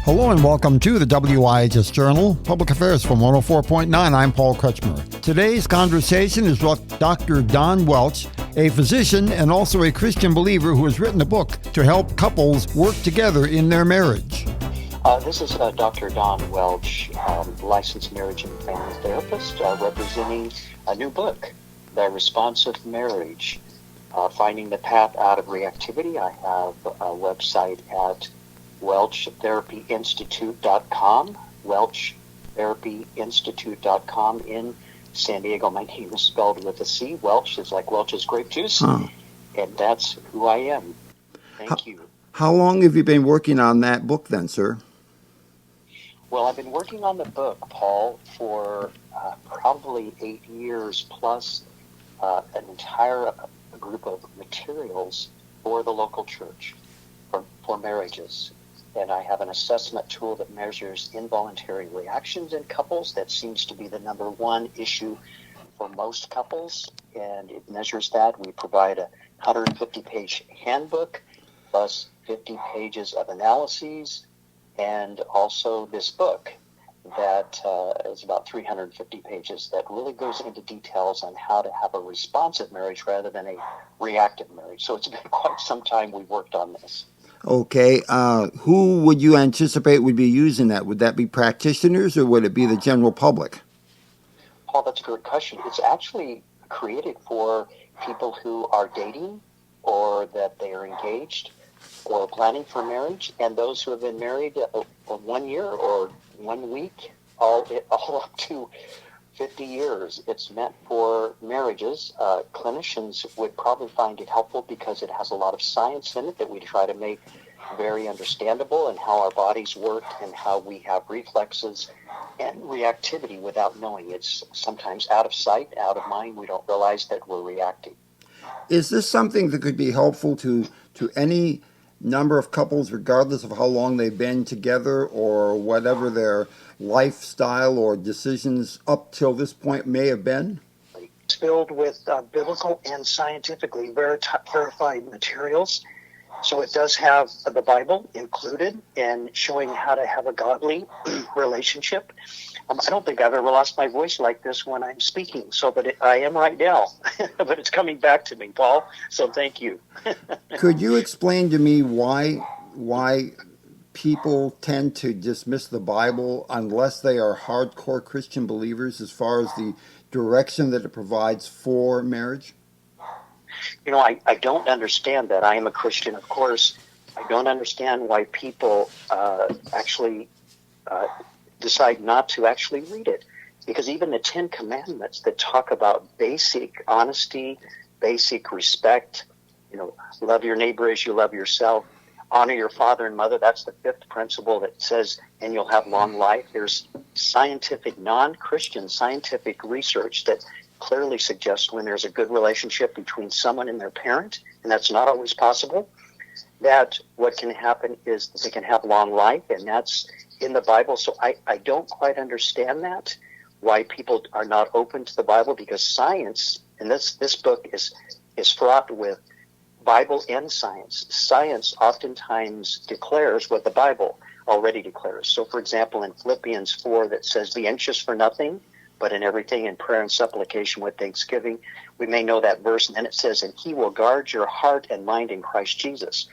Hello and welcome to the WIHS Journal, Public Affairs from 104.9. I'm Paul Kretschmer. Today's conversation is with Dr. Don Welch, a physician and also a Christian believer who has written a book to help couples work together in their marriage. This is Dr. Don Welch, licensed marriage and family therapist, representing a new book, The Responsive Marriage, Finding the Path Out of Reactivity. I have a website at WelchTherapyInstitute.com, WelchTherapyInstitute.com in San Diego. My name is spelled with a C. Welch is like Welch's grape juice, and that's who I am. Thank you. How long have you been working on that book then, sir? Well, I've been working on the book, Paul, for probably 8 years, plus an entire group of materials for the local church for marriages. And I have an assessment tool that measures involuntary reactions in couples. That seems to be the number one issue for most couples, and it measures that. We provide a 150-page handbook, plus 50 pages of analyses, and also this book that is about 350 pages that really goes into details on how to have a responsive marriage rather than a reactive marriage. So it's been quite some time we've worked on this. Okay. Who would you anticipate would be using that? Would that be practitioners or would it be the general public? Paul, that's a good question. It's actually created for people who are dating or that they are engaged or planning for marriage, and those who have been married 1 year or 1 week, all up to 50 years. It's meant for marriages. Clinicians would probably find it helpful because it has a lot of science in it that we try to make very understandable, and how our bodies work and how we have reflexes and reactivity without knowing. It's sometimes out of sight, out of mind. We don't realize that we're reacting. Is this something that could be helpful to any number of couples, regardless of how long they've been together or whatever their lifestyle or decisions up till this point may have been? It's filled with biblical and scientifically verified materials. So it does have the Bible included and showing how to have a godly relationship. I don't think I've ever lost my voice like this when I'm speaking, but I am right now. But it's coming back to me, Paul, so thank you. Could you explain to me why people tend to dismiss the Bible unless they are hardcore Christian believers as far as the direction that it provides for marriage? You know, I don't understand that. I am a Christian, of course. I don't understand why people actually decide not to actually read it. Because even the 10 Commandments that talk about basic honesty, basic respect, love your neighbor as you love yourself, honor your father and mother, that's the 5th principle that says, and you'll have long life. There's scientific, non-Christian scientific research that clearly suggests when there's a good relationship between someone and their parent, and that's not always possible, that what can happen is that they can have long life, and that's in the Bible. So I don't quite understand that, why people are not open to the Bible, because science, and this book is fraught with Bible and science. Science oftentimes declares what the Bible already declares. So, for example, in Philippians 4 that says, be anxious for nothing, but in everything in prayer and supplication with thanksgiving. We may know that verse, and then it says, and he will guard your heart and mind in Christ Jesus.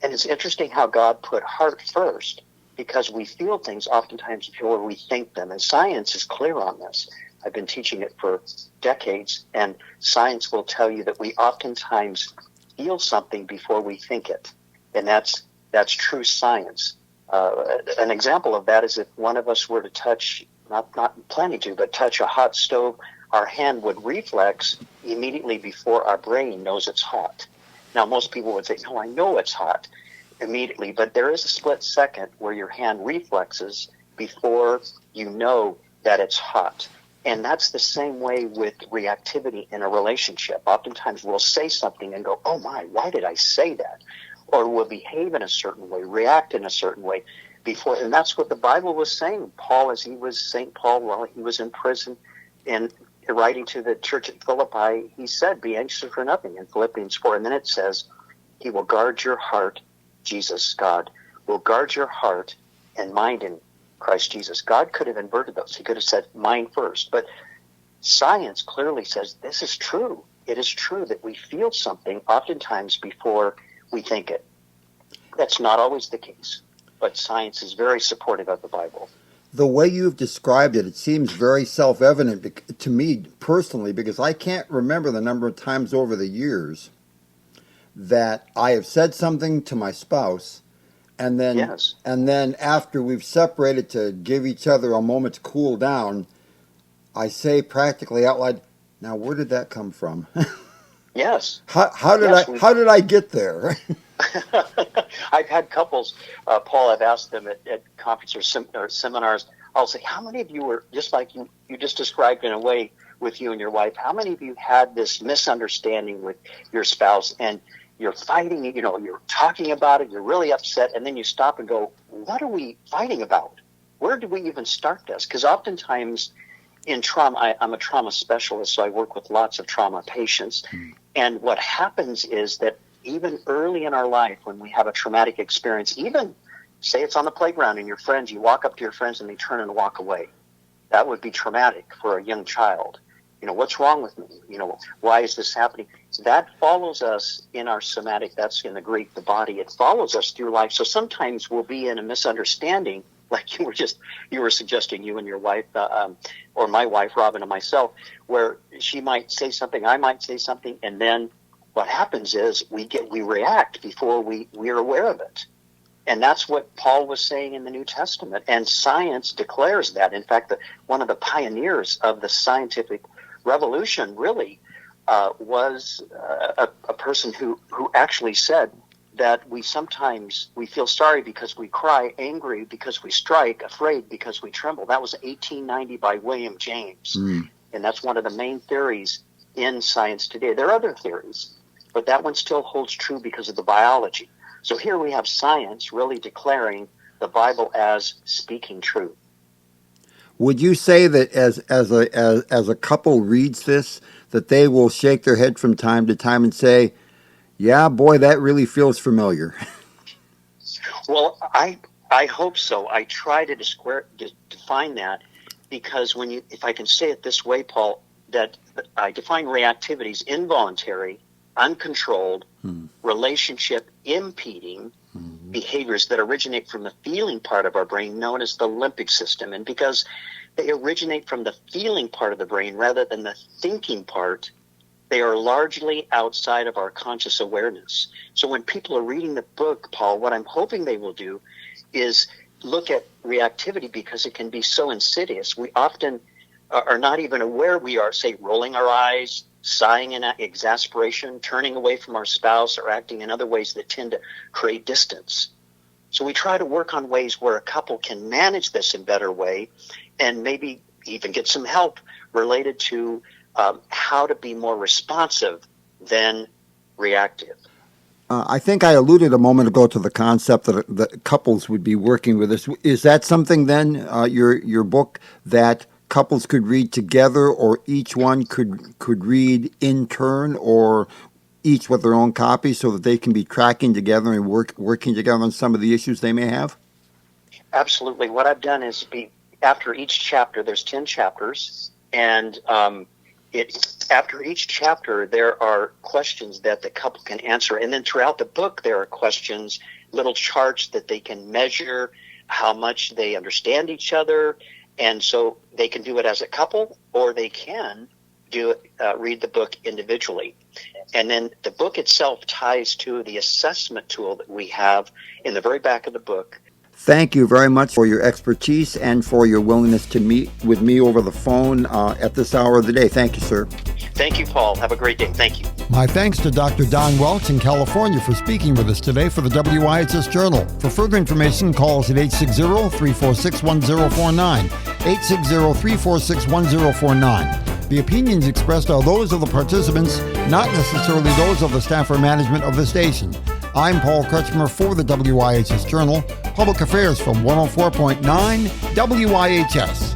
And it's interesting how God put heart first, because we feel things oftentimes before we think them, and science is clear on this. I've been teaching it for decades, and science will tell you that we oftentimes feel something before we think it, and that's true science. An example of that is if one of us were to touch, not planning to, but touch a hot stove, our hand would reflex immediately before our brain knows it's hot. Now, most people would say, no, I know it's hot immediately, but there is a split second where your hand reflexes before you know that it's hot. And that's the same way with reactivity in a relationship. Oftentimes we'll say something and go, oh my, why did I say that? Or we'll behave in a certain way, react in a certain way before. And that's what the Bible was saying. St. Paul, while he was in prison and writing to the church at Philippi, he said, be anxious for nothing in Philippians 4. And then it says, he will guard your heart, Jesus, God, will guard your heart and mind in Christ Jesus. God could have inverted those. He could have said mind first. But science clearly says this is true. It is true that we feel something oftentimes before we think it. That's not always the case, but science is very supportive of the Bible. The way you've described it, it seems very self-evident to me personally, because I can't remember the number of times over the years that I have said something to my spouse, and then Yes. and then after we've separated to give each other a moment to cool down, I say practically out loud, "Now, where did that come from? Yes. How did I get there?" I've had couples, Paul, I've asked them at conferences or seminars, I'll say, how many of you were, just like you just described in a way with you and your wife, how many of you had this misunderstanding with your spouse and you're fighting, you're talking about it, you're really upset, and then you stop and go, what are we fighting about? Where do we even start this? Because oftentimes in trauma, I'm a trauma specialist, so I work with lots of trauma patients. And what happens is that even early in our life, when we have a traumatic experience, even say it's on the playground and your friends, you walk up to your friends and they turn and walk away. That would be traumatic for a young child. What's wrong with me? Why is this happening? So that follows us in our somatic, that's in the Greek, the body. It follows us through life. So sometimes we'll be in a misunderstanding, like you were suggesting, you and your wife, or my wife, Robin, and myself, where she might say something, I might say something, and then what happens is we react before we're aware of it. And that's what Paul was saying in the New Testament. And science declares that. In fact, one of the pioneers of the scientific revolution really was a person who actually said that we feel sorry because we cry, angry because we strike, afraid because we tremble. That was 1890 by William James. And that's one of the main theories in science today. There are other theories, but that one still holds true because of the biology. So here we have science really declaring the Bible as speaking truth. Would you say that as a couple reads this, that they will shake their head from time to time and say, "Yeah, boy, that really feels familiar"? Well, I hope so. I try to define that because if I can say it this way, Paul, that I define reactivity as involuntary, uncontrolled, relationship impeding behaviors that originate from the feeling part of our brain known as the limbic system. And because they originate from the feeling part of the brain rather than the thinking part, they are largely outside of our conscious awareness. So when people are reading the book, Paul, what I'm hoping they will do is look at reactivity because it can be so insidious. We often are not even aware we are, say, rolling our eyes, sighing in exasperation, turning away from our spouse, or acting in other ways that tend to create distance. So we try to work on ways where a couple can manage this in a better way and maybe even get some help related to how to be more responsive than reactive. I think I alluded a moment ago to the concept that couples would be working with this. Is that something then, your book, that couples could read together, or each one could read in turn, or each with their own copy, so that they can be tracking together and working together on some of the issues they may have? Absolutely. What I've done is after each chapter, there's 10 chapters, and after each chapter, there are questions that the couple can answer. And then throughout the book, there are questions, little charts that they can measure how much they understand each other. And so they can do it as a couple, or they can read the book individually. And then the book itself ties to the assessment tool that we have in the very back of the book. Thank you very much for your expertise and for your willingness to meet with me over the phone at this hour of the day. Thank you, sir. Thank you, Paul. Have a great day. Thank you. My thanks to Dr. Don Welch in California for speaking with us today for the WIHS Journal. For further information, call us at 860-346-1049, 860-346-1049. The opinions expressed are those of the participants, not necessarily those of the staff or management of the station. I'm Paul Kretschmer for the WIHS Journal, Public Affairs from 104.9 WIHS.